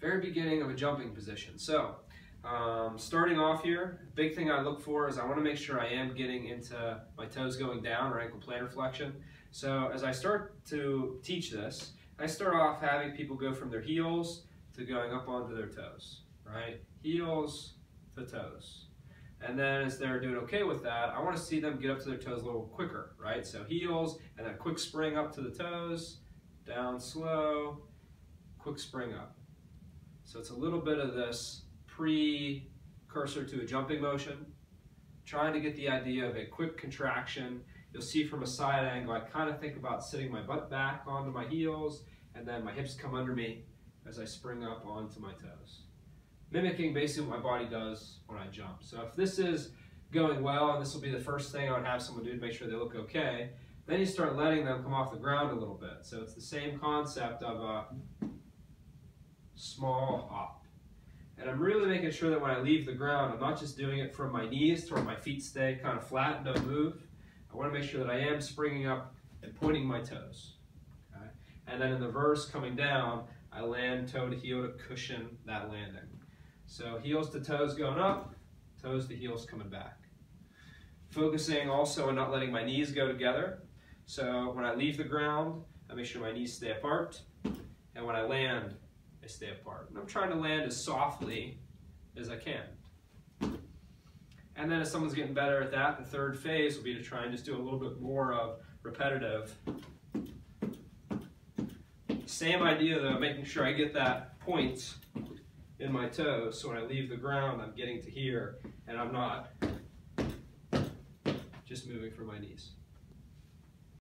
very beginning of a jumping position. So starting off here, big thing I look for is I want to make sure I am getting into my toes going down or ankle plantar flexion. So as I start to teach this, I start off having people go from their heels to going up onto their toes, right? Heels to toes. And then as they're doing okay with that, I want to see them get up to their toes a little quicker, right? So heels and then quick spring up to the toes, down slow, quick spring up. So it's a little bit of this precursor to a jumping motion, trying to get the idea of a quick contraction. You'll see from a side angle, I kind of think about sitting my butt back onto my heels and then my hips come under me as I spring up onto my toes. Mimicking basically what my body does when I jump. So if this is going well, and this will be the first thing I would have someone do to make sure they look okay, then you start letting them come off the ground a little bit. So it's the same concept of a small hop. And I'm really making sure that when I leave the ground, I'm not just doing it from my knees to where my feet stay kind of flat and don't move. I want to make sure that I am springing up and pointing my toes. Okay? And then in the verse coming down, I land toe to heel to cushion that landing. So heels to toes going up, toes to heels coming back. Focusing also on not letting my knees go together. So when I leave the ground, I make sure my knees stay apart. And when I land, they stay apart. And I'm trying to land as softly as I can. And then as someone's getting better at that, the third phase will be to try and just do a little bit more of repetitive. Same idea though, making sure I get that point in my toes, so when I leave the ground, I'm getting to here, and I'm not just moving from my knees.